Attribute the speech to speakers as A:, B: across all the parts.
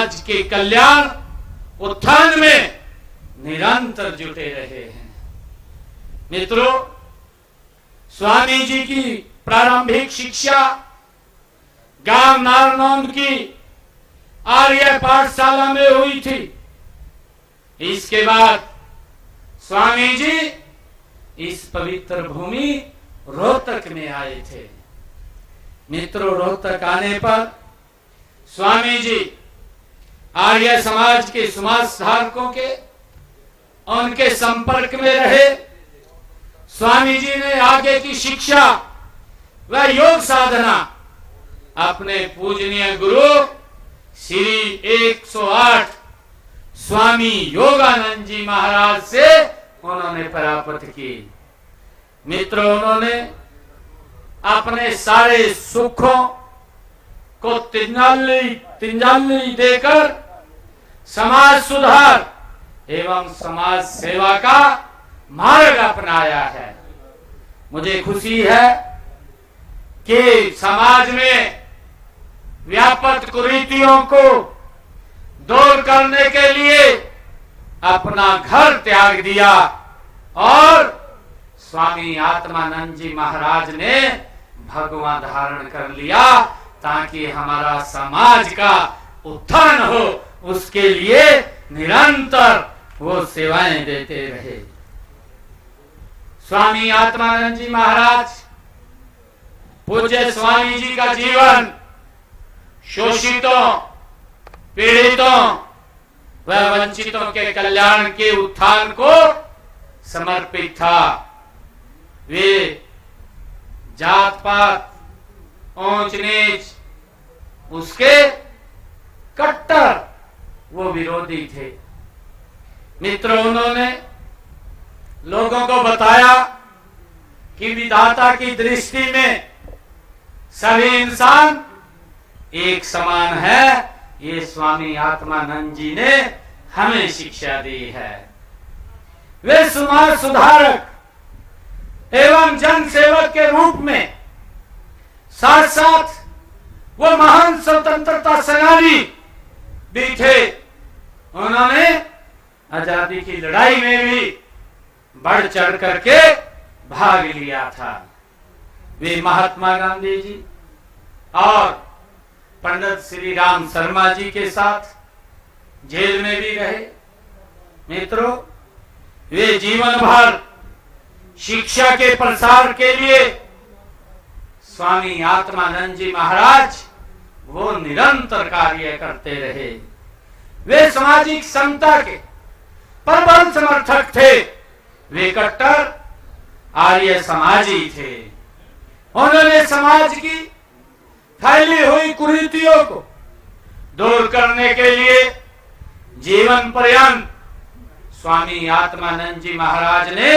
A: समाज के कल्याण उत्थान में निरंतर जुटे रहे हैं। मित्रों, स्वामी जी की प्रारंभिक शिक्षा गांव नारनौंद की आर्य पाठशाला में हुई थी। इसके बाद स्वामी जी इस पवित्र भूमि रोहतक में आए थे। मित्रों, रोहतक आने पर स्वामी जी आर्य समाज के समाज सुधारकों के उनके संपर्क में रहे। स्वामी जी ने आगे की शिक्षा व योग साधना अपने पूजनीय गुरु श्री 108 स्वामी योगानंद जी महाराज से उन्होंने प्राप्त की। मित्रों, उन्होंने अपने सारे सुखों को तिजोरी देकर समाज सुधार एवं समाज सेवा का मार्ग अपनाया है। मुझे खुशी है कि समाज में व्यापक कुरीतियों को दूर करने के लिए अपना घर त्याग दिया और स्वामी आत्मानंद जी महाराज ने भगवा धारण कर लिया ताकि हमारा समाज का उत्थान हो। उसके लिए निरंतर वो सेवाएं देते रहे। स्वामी आत्मानंद जी महाराज, पूज्य स्वामी जी का जीवन शोषितों, पीड़ितों व वंचितों के कल्याण के उत्थान को समर्पित था। वे जात पात, ऊंच नीच उसके कट्टर वो विरोधी थे। मित्रों, उन्होंने लोगों को बताया कि विधाता की दृष्टि में सभी इंसान एक समान है। ये स्वामी आत्मानंद जी ने हमें शिक्षा दी है। वे समाज सुधारक एवं जन सेवक के रूप में साथ साथ वो महान स्वतंत्रता सेनानी भी थे। उन्होंने आजादी की लड़ाई में भी बढ़ चढ़ करके भाग लिया था। वे महात्मा गांधी जी और पंडित श्री राम शर्मा जी के साथ जेल में भी रहे। मित्रों, वे जीवन भर शिक्षा के प्रसार के लिए स्वामी आत्मानंद जी महाराज वो निरंतर कार्य करते रहे। वे सामाजिक समता के प्रबल समर्थक थे। वे कट्टर आर्य समाजी थे। उन्होंने समाज की फैली हुई कुरीतियों को दूर करने के लिए जीवन पर्यंत स्वामी आत्मानंद जी महाराज ने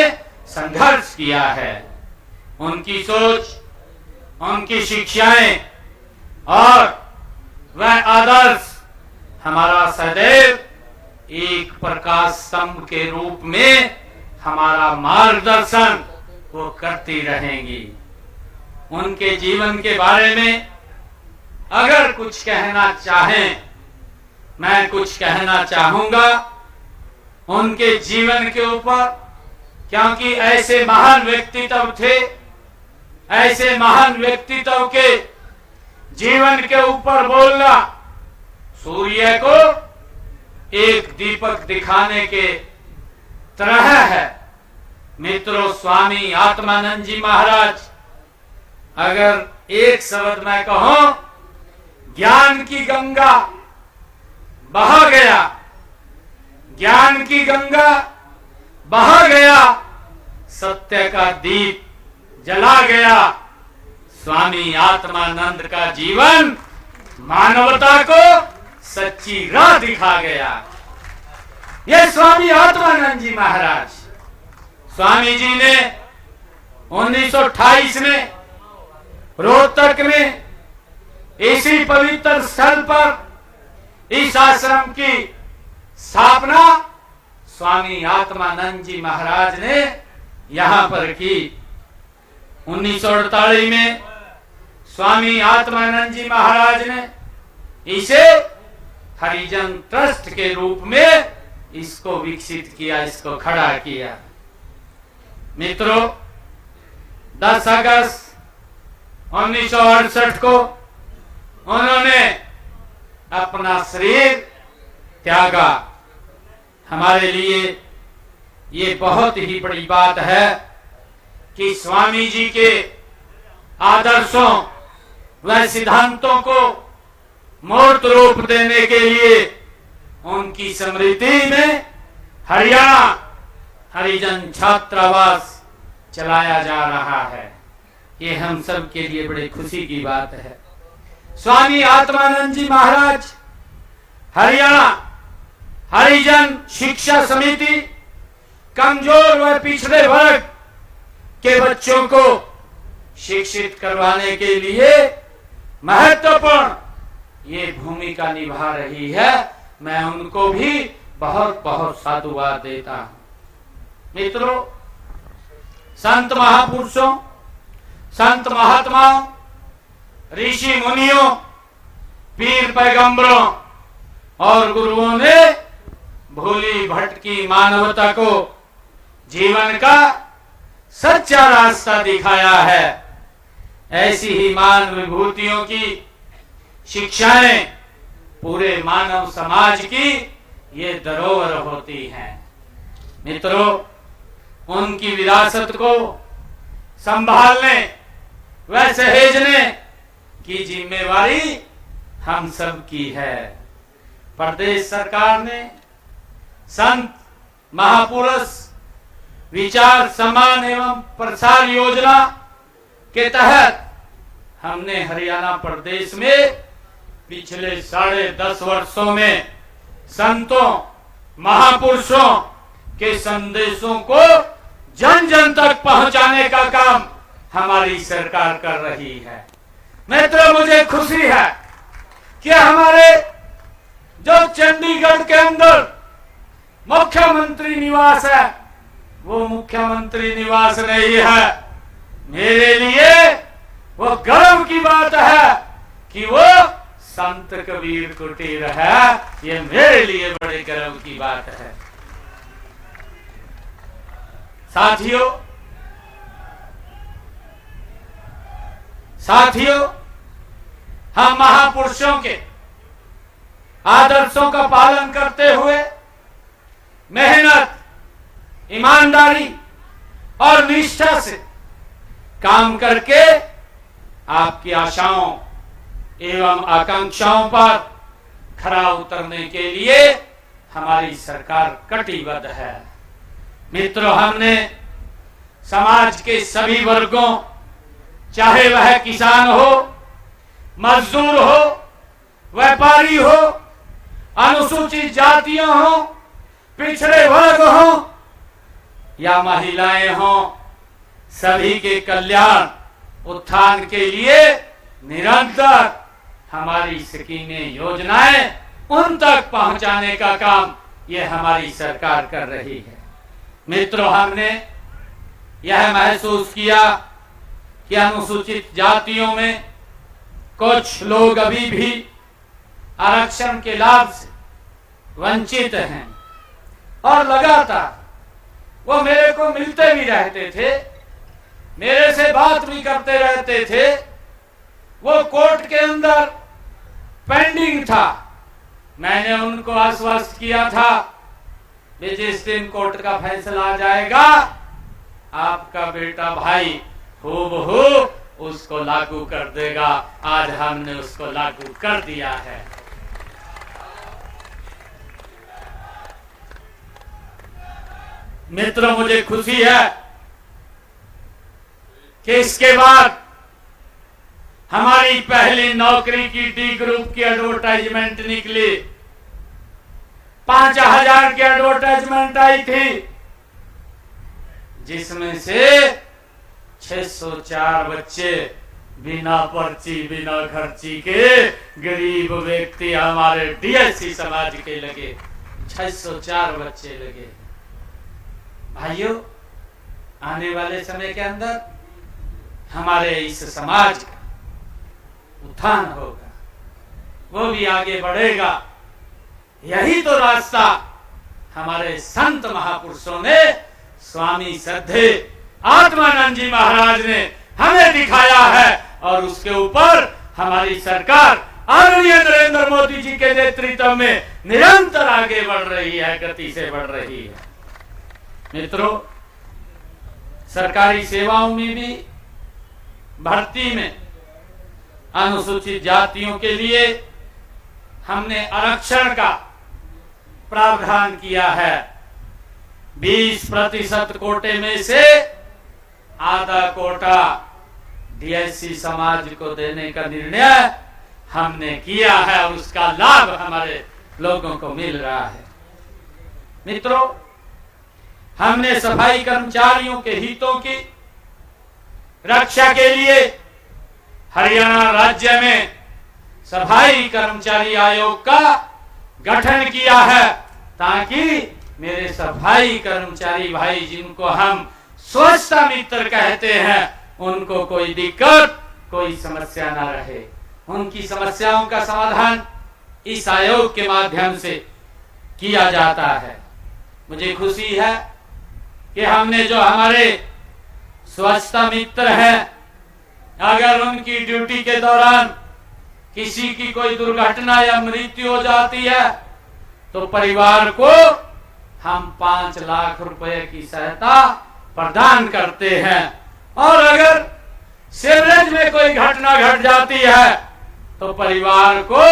A: संघर्ष किया है। उनकी सोच, उनकी शिक्षाएं और वह आदर्श हमारा सदैव एक प्रकाश स्तंभ के रूप में हमारा मार्गदर्शन वो करती रहेंगी। उनके जीवन के बारे में अगर कुछ कहना चाहें, मैं कुछ कहना चाहूंगा उनके जीवन के ऊपर, क्योंकि ऐसे महान व्यक्तित्व थे। ऐसे महान व्यक्तित्व के जीवन के ऊपर बोलना सूर्य को एक दीपक दिखाने के तरह है। मित्रों, स्वामी आत्मानंद जी महाराज, अगर एक शब्द में कहूं, ज्ञान की गंगा बहा गया, ज्ञान की गंगा बहा गया, सत्य का दीप जला गया। स्वामी आत्मानंद का जीवन मानवता को सच्ची राह दिखा गया। ये स्वामी आत्मानंद जी महाराज, स्वामी जी ने 1928 में रोहतक में इसी पवित्र स्थल पर इस आश्रम की स्थापना स्वामी आत्मानंद जी महाराज ने यहां पर की। 1948 में स्वामी आत्मानंद जी महाराज ने इसे हरिजन ट्रस्ट के रूप में इसको विकसित किया, इसको खड़ा किया। मित्रों, 10 अगस्त 1968 को उन्होंने अपना शरीर त्यागा। हमारे लिए ये बहुत ही बड़ी बात है कि स्वामी जी के आदर्शों व सिद्धांतों को मूर्त रूप देने के लिए उनकी स्मृति में हरियाणा हरिजन छात्रावास चलाया जा रहा है। ये हम सब के लिए बड़ी खुशी की बात है। स्वामी आत्मानंद जी महाराज हरियाणा हरिजन शिक्षा समिति कमजोर व पिछड़े वर्ग के बच्चों को शिक्षित करवाने के लिए महत्वपूर्ण ये भूमिका निभा रही है। मैं उनको भी बहुत बहुत साधुवाद देता हूं। मित्रों, संत महापुरुषों, संत महात्माओं, ऋषि मुनियों, पीर पैगंबरों और गुरुओं ने भूली भटकी मानवता को जीवन का सच्चा रास्ता दिखाया है। ऐसी ही मान विभूतियों की शिक्षाएं पूरे मानव समाज की ये धरोहर होती हैं। मित्रों, उनकी विरासत को संभालने व सहेजने की जिम्मेवारी हम सब की है। प्रदेश सरकार ने संत महापुरुष विचार सम्मान एवं प्रसार योजना के तहत हमने हरियाणा प्रदेश में पिछले 10.5 वर्षों में संतों महापुरुषों के संदेशों को जन जन तक पहुंचाने का काम हमारी सरकार कर रही है। मित्रों, मुझे खुशी है कि हमारे जो चंडीगढ़ के अंदर मुख्यमंत्री निवास है, वो मुख्यमंत्री निवास नहीं है। मेरे लिए वो गर्व की बात है कि वो संत कबीर कुटीर है। ये मेरे लिए बड़े गर्व की बात है। साथियों, हम महापुरुषों के आदर्शों का पालन करते हुए मेहनत, ईमानदारी और निष्ठा से काम करके आपकी आशाओं एवं आकांक्षाओं पर खरा उतरने के लिए हमारी सरकार कटिबद्ध है। मित्रों, हमने समाज के सभी वर्गों, चाहे वह किसान हो, मजदूर हो, व्यापारी हो, अनुसूचित जातियां हो, पिछड़े वर्ग हो या महिलाएं हो, सभी के कल्याण उत्थान के लिए निरंतर हमारी स्कीमें, योजनाएं उन तक पहुंचाने का काम ये हमारी सरकार कर रही है। मित्रों, हमने यह महसूस किया कि अनुसूचित जातियों में कुछ लोग अभी भी आरक्षण के लाभ से वंचित हैं और लगातार वो मेरे को मिलते भी रहते थे, मेरे से बात भी करते रहते थे। वो कोर्ट के अंदर पेंडिंग था। मैंने उनको आश्वस्त किया था कि जिस दिन कोर्ट का फैसला आ जाएगा, आपका बेटा भाई हूबहू उसको लागू कर देगा। आज हमने उसको लागू कर दिया है। मित्रों, मुझे खुशी है कि इसके बाद हमारी पहली नौकरी की डी ग्रुप की एडवर्टाइजमेंट निकली। 5000 की एडवर्टाइजमेंट आई थी, जिसमें से 604 बच्चे बिना पर्ची, बिना खर्ची के गरीब व्यक्ति हमारे डीएससी समाज के लगे। 604 बच्चे लगे। भाइयों, आने वाले समय के अंदर हमारे इस समाज का उत्थान होगा, वो भी आगे बढ़ेगा। यही तो रास्ता हमारे संत महापुरुषों ने, स्वामी श्रद्धे आत्मानंद जी महाराज ने हमें दिखाया है, और उसके ऊपर हमारी सरकार आदरणीय नरेंद्र मोदी जी के नेतृत्व में निरंतर आगे बढ़ रही है, गति से बढ़ रही है। मित्रों, सरकारी सेवाओं में भी भर्ती में अनुसूचित जातियों के लिए हमने आरक्षण का प्रावधान किया है। 20% कोटे में से आधा कोटा डीएससी समाज को देने का निर्णय हमने किया है, और उसका लाभ हमारे लोगों को मिल रहा है। मित्रों, हमने सफाई कर्मचारियों के हितों की रक्षा के लिए हरियाणा राज्य में सफाई कर्मचारी आयोग का गठन किया है, ताकि मेरे सफाई कर्मचारी भाई, जिनको हम स्वच्छता मित्र कहते हैं, उनको कोई दिक्कत, कोई समस्या ना रहे। उनकी समस्याओं का समाधान इस आयोग के माध्यम से किया जाता है। मुझे खुशी है कि हमने जो हमारे स्वच्छता मित्र हैं, अगर उनकी ड्यूटी के दौरान किसी की कोई दुर्घटना या मृत्यु हो जाती है, तो परिवार को हम 5 लाख रुपए की सहायता प्रदान करते हैं, और अगर सीवरेज में कोई घटना घट जाती है तो परिवार को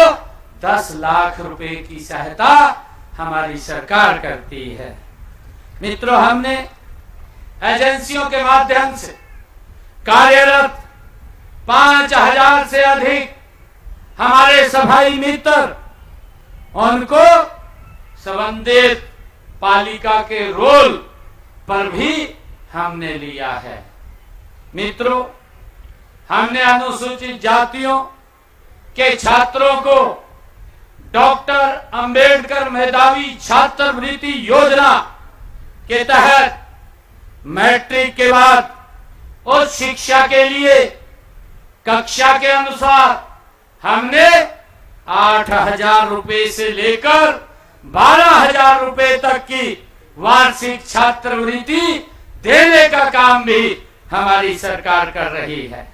A: 10 लाख रुपए की सहायता हमारी सरकार करती है। मित्रों, हमने एजेंसियों के माध्यम से कार्यरत 5000 से अधिक हमारे सफाई मित्र, उनको संबंधित पालिका के रोल पर भी हमने लिया है। मित्रों, हमने अनुसूचित जातियों के छात्रों को डॉक्टर अंबेडकर मेधावी छात्रवृत्ति योजना के तहत मैट्रिक के बाद उच्च शिक्षा के लिए कक्षा के अनुसार हमने 8,000 रुपए से लेकर 12,000 रुपए तक की वार्षिक छात्रवृत्ति देने का काम भी हमारी सरकार कर रही है।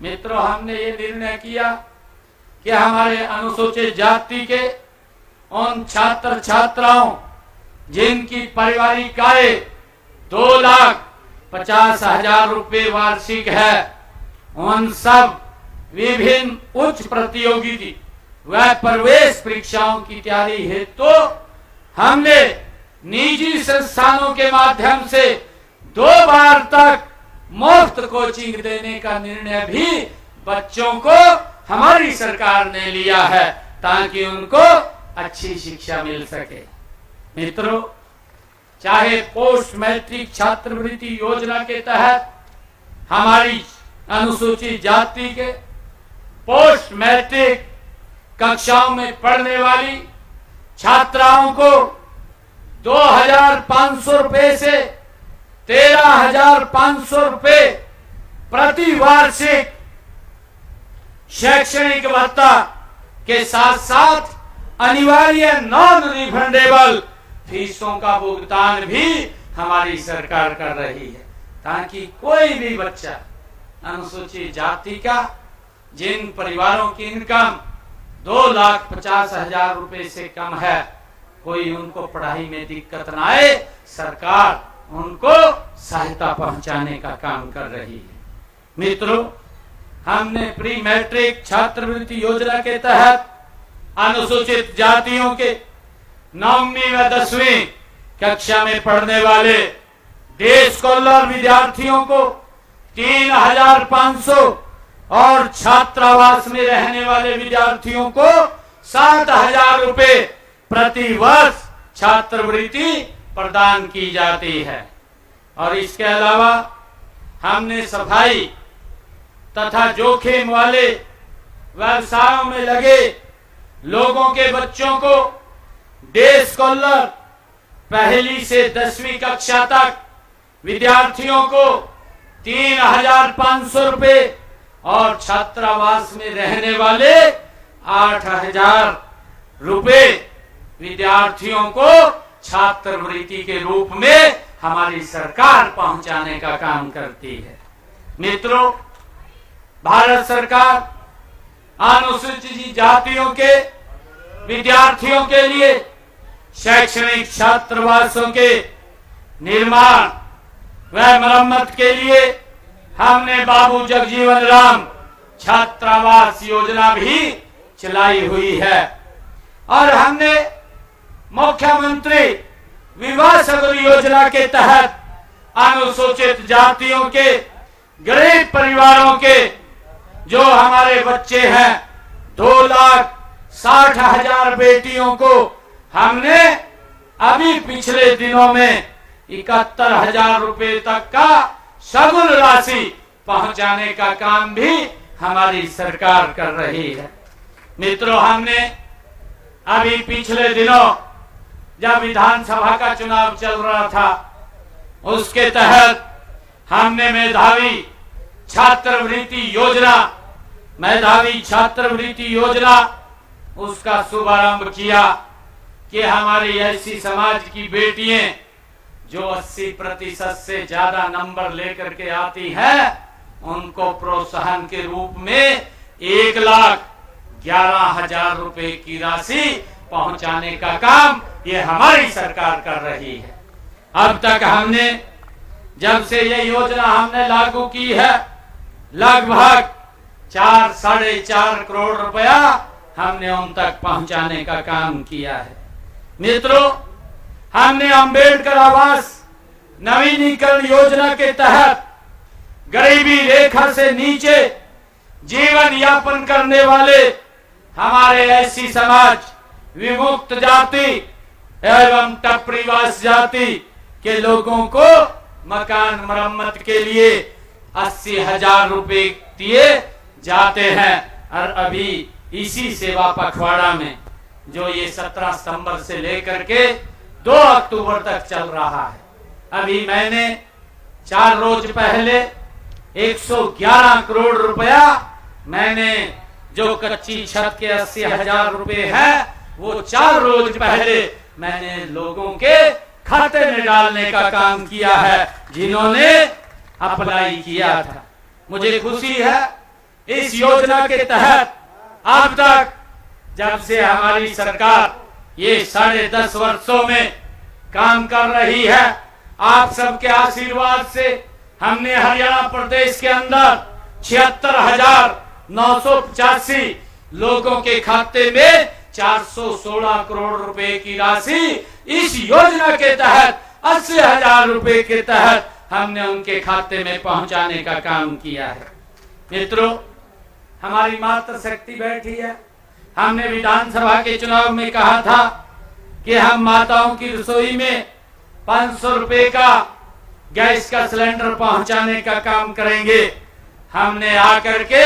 A: मित्रों, हमने ये निर्णय किया कि हमारे अनुसूचित जाति के उन छात्र छात्राओं जिनकी पारिवारिक आय 2,50,000 रुपए वार्षिक है, उन सब विभिन्न उच्च प्रतियोगिता व प्रवेश परीक्षाओं की तैयारी हेतु तो हमने निजी संस्थानों के माध्यम से 2 बार तक मुफ्त कोचिंग देने का निर्णय भी बच्चों को हमारी सरकार ने लिया है, ताकि उनको अच्छी शिक्षा मिल सके। मित्रों, चाहे पोस्ट मैट्रिक छात्रवृत्ति योजना के तहत हमारी अनुसूचित जाति के पोस्ट मैट्रिक कक्षाओं में पढ़ने वाली छात्राओं को 2,500 रुपए से 13,500 रुपए प्रति वार्षिक शैक्षणिक भत्ता के साथ साथ अनिवार्य नॉन रिफंडेबल फीसों का भुगतान भी हमारी सरकार कर रही है, ताकि कोई भी बच्चा अनुसूचित जाति का जिन परिवारों की इनकम 2,50,000 रुपए से कम है, कोई उनको पढ़ाई में दिक्कत ना आए, सरकार उनको सहायता पहुंचाने का काम कर रही है। मित्रों, हमने प्री मैट्रिक छात्रवृत्ति योजना के तहत अनुसूचित जातियों के 9वीं व 10वीं कक्षा में पढ़ने वाले डे स्कॉलर विद्यार्थियों को 3,500 और छात्रावास में रहने वाले विद्यार्थियों को 7,000 रुपए प्रति वर्ष छात्रवृत्ति प्रदान की जाती है। और इसके अलावा हमने सफाई तथा जोखिम वाले व्यवसायों में लगे लोगों के बच्चों को डे स्कॉलर पहली से 10वीं कक्षा तक विद्यार्थियों को 3,500 रुपए और छात्रावास में रहने वाले 8,000 रुपए विद्यार्थियों को छात्रवृत्ति के रूप में हमारी सरकार पहुंचाने का काम करती है। मित्रों, भारत सरकार अनुसूचित जातियों के विद्यार्थियों के लिए शैक्षणिक छात्रावासों के निर्माण व मरम्मत के लिए हमने बाबू जगजीवन राम छात्रावास योजना भी चलाई हुई है और हमने मुख्यमंत्री विवाह सगुन योजना के तहत अनुसूचित जातियों के गरीब परिवारों के जो हमारे बच्चे हैं 2,60,000 बेटियों को हमने अभी पिछले दिनों में 71,000 रुपए तक का सगुन राशि पहुंचाने का काम भी हमारी सरकार कर रही है। मित्रों, हमने अभी पिछले दिनों जब विधानसभा का चुनाव चल रहा था उसके तहत हमने मेधावी छात्रवृत्ति योजना उसका शुभारंभ किया कि हमारी ऐसी समाज की बेटियां जो 80% से ज्यादा नंबर लेकर के आती हैं उनको प्रोत्साहन के रूप में 1,11,000 रुपए की राशि पहुंचाने का काम ये हमारी सरकार कर रही है। अब तक हमने जब से ये योजना हमने लागू की है लगभग 4-4.5 करोड़ रुपया हमने उन तक पहुंचाने का काम किया है। मित्रों, हमने अंबेडकर आवास नवीनीकरण योजना के तहत गरीबी रेखा से नीचे जीवन यापन करने वाले हमारे ऐसी समाज विमुक्त जाति एवं टपरीवास जाति के लोगों को मकान मरम्मत के लिए 80,000 रुपए दिए जाते हैं और अभी इसी सेवा पखवाड़ा में जो ये 17 सितंबर से लेकर के 2 अक्टूबर तक चल रहा है, अभी मैंने 4 रोज पहले 111 करोड़ रुपया मैंने जो कच्ची छत के 80,000 रुपए है वो 4 रोज पहले मैंने लोगों के खाते में डालने का काम किया है जिन्होंने अप्लाई किया था। मुझे खुशी है इस योजना के तहत अब तक जब से हमारी सरकार ये 10.5 वर्षों में काम कर रही है, आप सबके आशीर्वाद से हमने हरियाणा प्रदेश के अंदर 76,985 लोगों के खाते में 416 करोड़ रुपए की राशि इस योजना के तहत 80,000 रुपए के तहत हमने उनके खाते में पहुंचाने का काम किया है। मित्रों, हमारी मातृशक्ति बैठी है। हमने विधानसभा के चुनाव में कहा था कि हम माताओं की रसोई में 500 रुपए का गैस का सिलेंडर पहुंचाने का काम करेंगे। हमने आकर के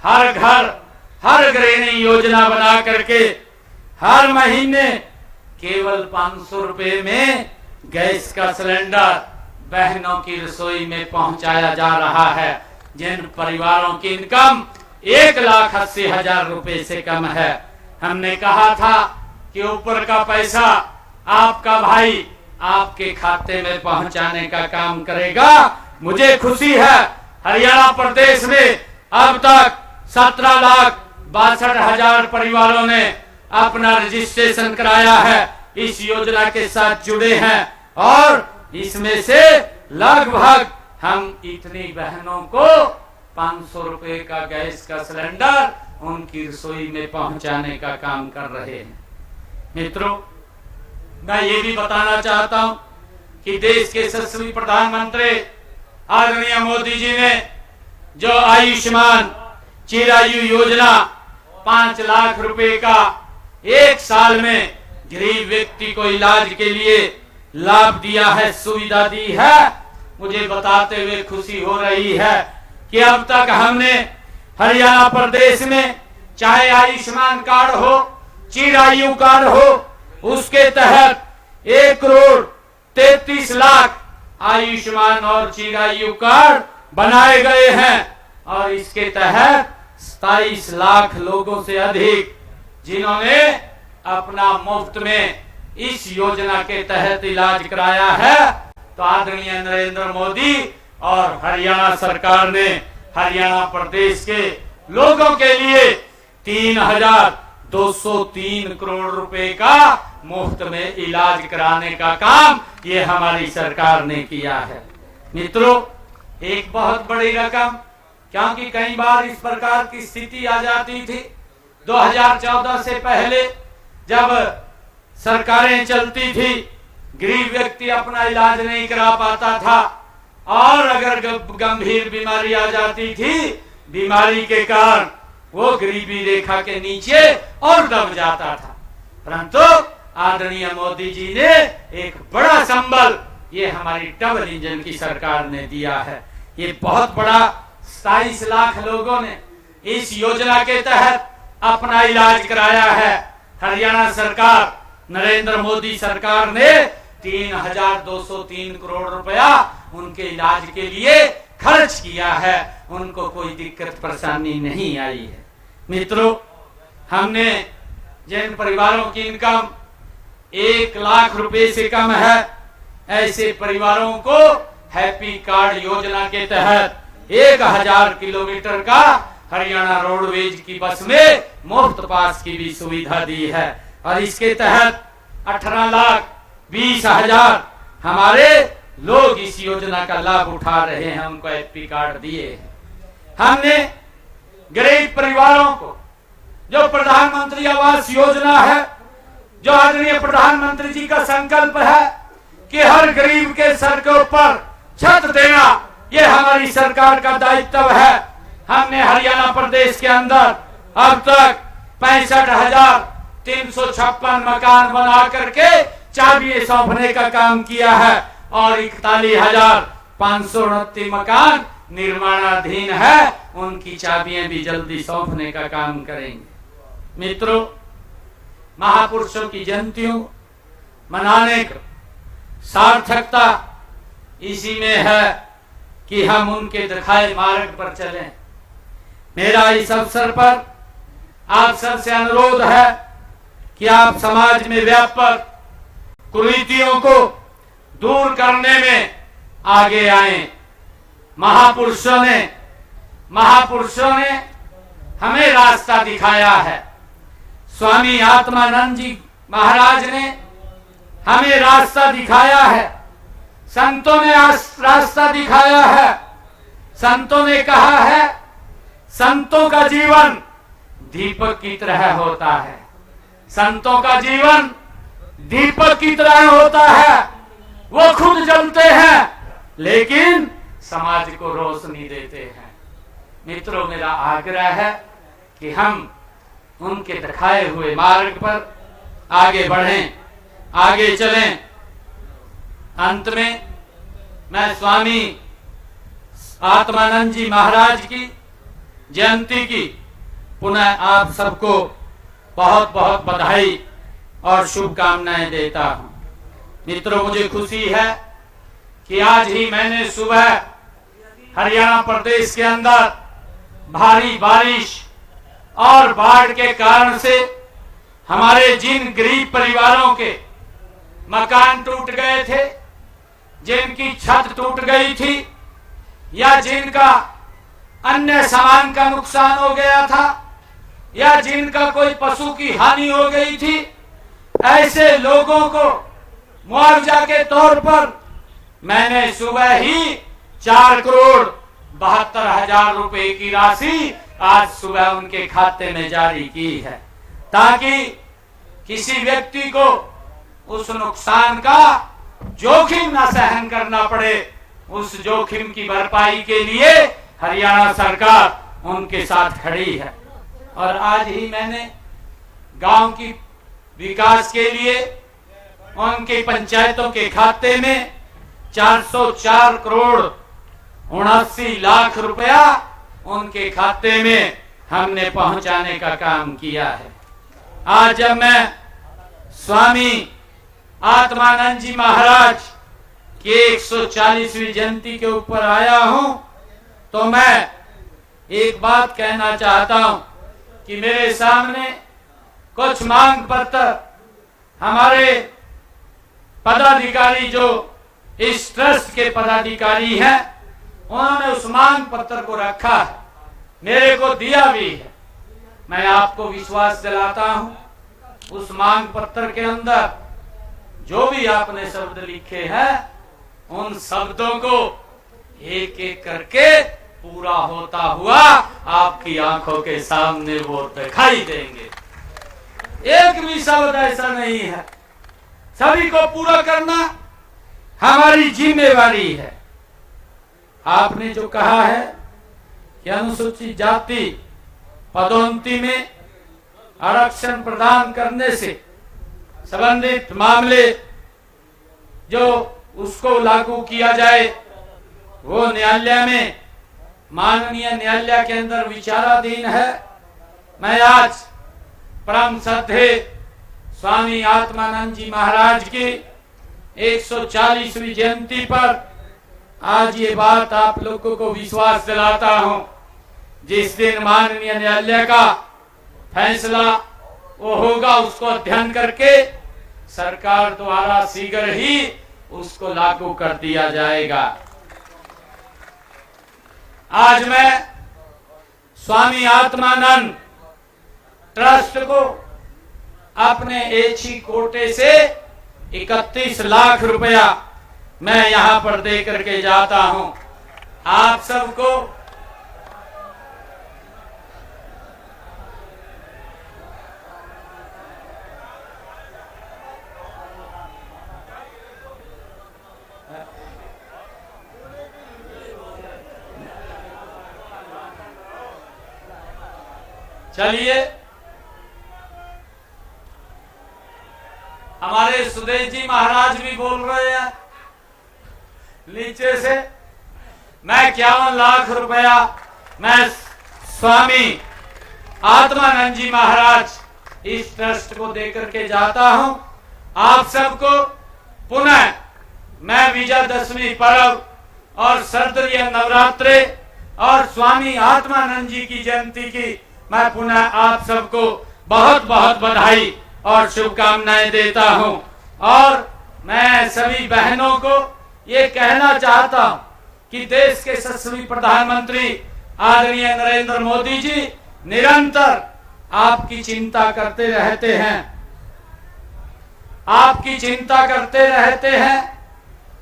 A: हर घर हर गृहिणी योजना बना करके हर महीने केवल 500 रुपए में गैस का सिलेंडर बहनों की रसोई में पहुंचाया जा रहा है जिन परिवारों की इनकम 1,80,000 रुपए से कम है। हमने कहा था कि ऊपर का पैसा आपका भाई आपके खाते में पहुंचाने का काम करेगा। मुझे खुशी है हरियाणा प्रदेश में अब तक 17,62,000 परिवारों ने अपना रजिस्ट्रेशन कराया है, इस योजना के साथ जुड़े हैं और इसमें से लगभग हम इतनी बहनों को 500 रुपए का गैस का सिलेंडर उनकी रसोई में पहुंचाने का काम कर रहे हैं। मित्रों, मैं ये भी बताना चाहता हूं कि देश के यशस्वी प्रधानमंत्री आदरणीय मोदी जी ने जो आयुष्मान चिरायु योजना 5 लाख रुपए का 1 साल में गरीब व्यक्ति को इलाज के लिए लाभ दिया है, सुविधा दी है, मुझे बताते हुए खुशी हो रही है कि अब तक हमने हरियाणा प्रदेश में चाहे आयुष्मान कार्ड हो, चिरायु कार्ड हो, उसके तहत 1,33,00,000 आयुष्मान और चिरायु कार्ड बनाए गए हैं और इसके तहत 27 लाख लोगों से अधिक जिन्होंने अपना मुफ्त में इस योजना के तहत इलाज कराया है, तो आदरणीय नरेंद्र मोदी और हरियाणा सरकार ने हरियाणा प्रदेश के लोगों के लिए 3,203 करोड़ रुपए का मुफ्त में इलाज कराने का काम ये हमारी सरकार ने किया है। मित्रों, एक बहुत बड़ी रकम, क्योंकि कई बार इस प्रकार की स्थिति आ जाती थी। 2014 से पहले जब सरकारें चलती थी, गरीब व्यक्ति अपना इलाज नहीं करा पाता था और अगर गंभीर बीमारी आ जाती थी, बीमारी के कारण वो गरीबी रेखा के नीचे और दब जाता था। परंतु आदरणीय मोदी जी ने एक बड़ा संबल ये हमारी डबल इंजन की सरकार ने दिया है। ये बहुत बड़ा 27 लाख लोगों ने इस योजना के तहत अपना इलाज कराया है। हरियाणा सरकार, नरेंद्र मोदी सरकार ने 3,203 करोड़ रुपया उनके इलाज के लिए खर्च किया है। उनको कोई दिक्कत परेशानी नहीं आई है। मित्रों, हमने जिन परिवारों की इनकम 1 लाख रुपए से कम है, ऐसे परिवारों को हैप्पी कार्ड योजना के तहत 1000 किलोमीटर का हरियाणा रोडवेज की बस में मुफ्त पास की भी सुविधा दी है और इसके तहत 18,20,000 हमारे लोग इस योजना का लाभ उठा रहे हैं। उनको हैप्पी कार्ड दिए हैं। हमने गरीब परिवारों को जो प्रधानमंत्री आवास योजना है, जो आदरणीय प्रधानमंत्री जी का संकल्प है कि हर गरीब के सर के ऊपर छत देना, ये हमारी सरकार का दायित्व है। हमने हरियाणा प्रदेश के अंदर अब तक 65,356 मकान बना करके चाबियां सौंपने का काम किया है और 41,529 मकान निर्माणाधीन है। उनकी चाबियां भी जल्दी सौंपने का काम करेंगे। मित्रों, महापुरुषों की जयंतियों मनाने का सार्थकता इसी में है कि हम उनके दिखाए मार्ग पर चलें। मेरा इस अवसर पर आप सबसे अनुरोध है कि आप समाज में व्यापक कुरीतियों को दूर करने में आगे आए। महापुरुषों ने हमें रास्ता दिखाया है। स्वामी आत्मानंद जी महाराज ने हमें रास्ता दिखाया है। संतों ने रास्ता दिखाया है। संतों ने कहा है, संतों का जीवन दीपक की तरह होता है। संतों का जीवन दीपक की तरह होता है। वो खुद जलते हैं लेकिन समाज को रोशनी देते हैं। मित्रों, मेरा आग्रह है कि हम उनके दिखाए हुए मार्ग पर आगे बढ़ें, आगे चलें। अंत में मैं स्वामी आत्मानंद जी महाराज की जयंती की पुनः आप सबको बहुत बहुत बधाई और शुभकामनाएं देता हूं। मित्रों, मुझे खुशी है कि आज ही मैंने सुबह हरियाणा प्रदेश के अंदर भारी बारिश और बाढ़ के कारण से हमारे जिन गरीब परिवारों के मकान टूट गए थे, जिनकी छत टूट गई थी या जिनका अन्य सामान का नुकसान हो गया था या जिनका कोई पशु की हानि हो गई थी, ऐसे लोगों को मुआवजा के तौर पर मैंने सुबह ही 4,72,00,000 रुपए की राशि आज सुबह उनके खाते में जारी की है, ताकि किसी व्यक्ति को उस नुकसान का जोखिम न सहन करना पड़े। उस जोखिम की भरपाई के लिए हरियाणा सरकार उनके साथ खड़ी है। और आज ही मैंने गांव की विकास के लिए उनकी पंचायतों के खाते में 404 करोड़ 79 लाख रुपया उनके खाते में हमने पहुंचाने का काम किया है। आज जब मैं स्वामी आत्मानंद जी महाराज की 140वीं जयंती के ऊपर आया हूं, तो मैं एक बात कहना चाहता हूं कि मेरे सामने कुछ मांग पत्र हमारे पदाधिकारी जो इस ट्रस्ट के पदाधिकारी हैं, उन्होंने उस मांग पत्र को रखा है, मेरे को दिया भी है। मैं आपको विश्वास दिलाता हूं उस मांग पत्र के अंदर जो भी आपने शब्द लिखे हैं, उन शब्दों को एक एक करके पूरा होता हुआ आपकी आंखों के सामने वो दिखाई देंगे। एक भी शब्द ऐसा नहीं है, सभी को पूरा करना हमारी जिम्मेवारी है। आपने जो कहा है कि अनुसूचित जाति पदोन्नति में आरक्षण प्रदान करने से संबंधित मामले जो उसको लागू किया जाए, वो न्यायालय में, माननीय न्यायालय के अंदर विचाराधीन है। मैं आज परम श्रद्धेय स्वामी आत्मानंद जी महाराज की 140वीं जयंती पर आज ये बात आप लोगों को विश्वास दिलाता हूं। जिस दिन माननीय न्यायालय का फैसला वो होगा, उसको अध्ययन करके सरकार द्वारा शीघ्र ही उसको लागू कर दिया जाएगा। आज मैं स्वामी आत्मानंद ट्रस्ट को अपने एक ही कोटे से 31 लाख रुपया मैं यहां पर दे करके जाता हूं। आप सबको चलिए, हमारे सुदेश जी महाराज भी बोल रहे हैं नीचे से, मैं 51 लाख रुपया मैं स्वामी आत्मानंद जी महाराज इस ट्रस्ट को देकर के जाता हूं। आप सबको पुनः मैं विजयदशमी पर्व और शारदीय नवरात्रे और स्वामी आत्मानंद जी की जयंती की मैं पुनः आप सबको बहुत बहुत बधाई और शुभकामनाएं देता हूं। और मैं सभी बहनों को ये कहना चाहता हूं कि देश के यशस्वी प्रधानमंत्री आदरणीय नरेंद्र मोदी जी निरंतर आपकी चिंता करते रहते हैं, आपकी चिंता करते रहते हैं।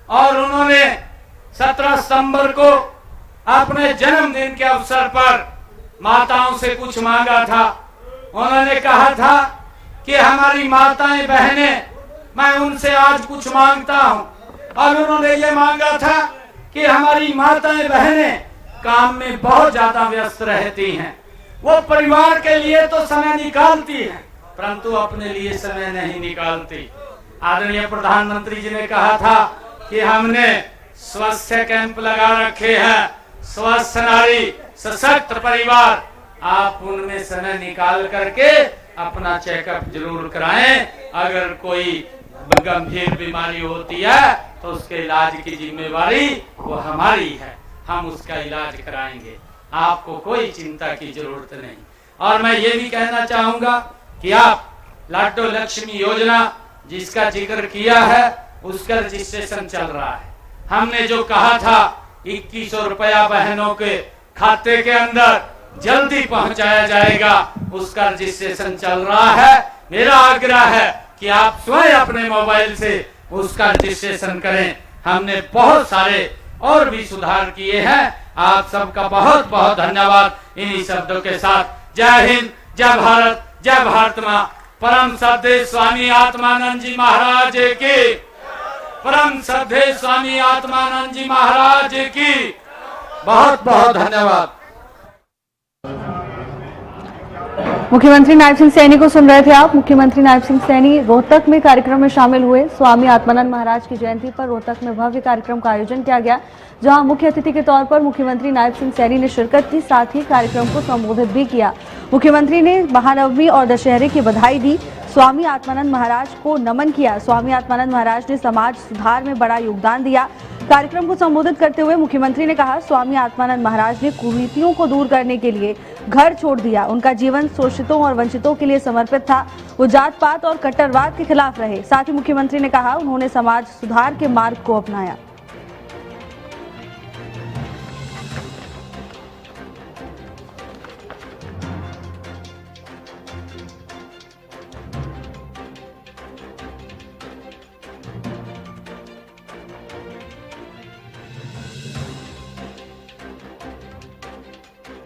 A: और उन्होंने 17 सितंबर को अपने जन्मदिन के अवसर पर माताओं से कुछ मांगा था। उन्होंने कहा था कि हमारी माताएं बहनें, मैं उनसे आज कुछ मांगता हूं। और उन्होंने ये मांगा था कि हमारी माताएं बहनें काम में बहुत ज्यादा व्यस्त रहती हैं, वो परिवार के लिए तो समय निकालती हैं परंतु अपने लिए समय नहीं निकालती। आदरणीय प्रधानमंत्री जी ने कहा था कि हमने स्वास्थ्य कैंप लगा रखे हैं, स्वस्थ नारी सशक्त परिवार, आप उनमें समय निकाल करके अपना चेकअप जरूर कराएं। अगर कोई गंभीर बीमारी होती है तो उसके इलाज की जिम्मेवारी वो हमारी है, हम उसका इलाज कराएंगे, आपको कोई चिंता की जरूरत नहीं। और मैं ये भी कहना चाहूंगा कि आप लाडो लक्ष्मी योजना जिसका जिक्र किया है उसका रजिस्ट्रेशन चल रहा है। हमने जो कहा था 2100 रुपया बहनों के खाते के अंदर जल्दी पहुंचाया जाएगा, उसका रजिस्ट्रेशन चल रहा है। मेरा आग्रह है कि आप स्वयं अपने मोबाइल से उसका रजिस्ट्रेशन करें। हमने बहुत सारे और भी सुधार किए हैं। आप सबका बहुत बहुत धन्यवाद। इन्हीं शब्दों के साथ जय हिंद, जय भारत, जय भारत माँ। परम श्रद्धेय स्वामी आत्मानंद जी महाराज की, परम श्रद्धेय स्वामी आत्मानंद जी महाराज की बहुत बहुत धन्यवाद।
B: मुख्यमंत्री नायब सिंह सैनी को सुन रहे थे आप। मुख्यमंत्री नायब सिंह सैनी रोहतक में कार्यक्रम में शामिल हुए। स्वामी आत्मानंद महाराज की जयंती पर रोहतक में भव्य कार्यक्रम का आयोजन किया गया, जहां मुख्य अतिथि के तौर पर मुख्यमंत्री नायब सिंह सैनी ने शिरकत की, साथ ही कार्यक्रम को संबोधित भी किया। मुख्यमंत्री ने महानवमी और दशहरे की बधाई दी। स्वामी आत्मानंद महाराज को नमन किया। स्वामी आत्मानंद महाराज ने समाज सुधार में बड़ा योगदान दिया। कार्यक्रम को संबोधित करते हुए मुख्यमंत्री ने कहा, स्वामी आत्मानंद महाराज ने कुरीतियों को दूर करने के लिए घर छोड़ दिया। उनका जीवन शोषितों और वंचितों के लिए समर्पित था। वो जात पात और कट्टरवाद के खिलाफ रहे। साथ ही मुख्यमंत्री ने कहा, उन्होंने समाज सुधार के मार्ग को अपनाया।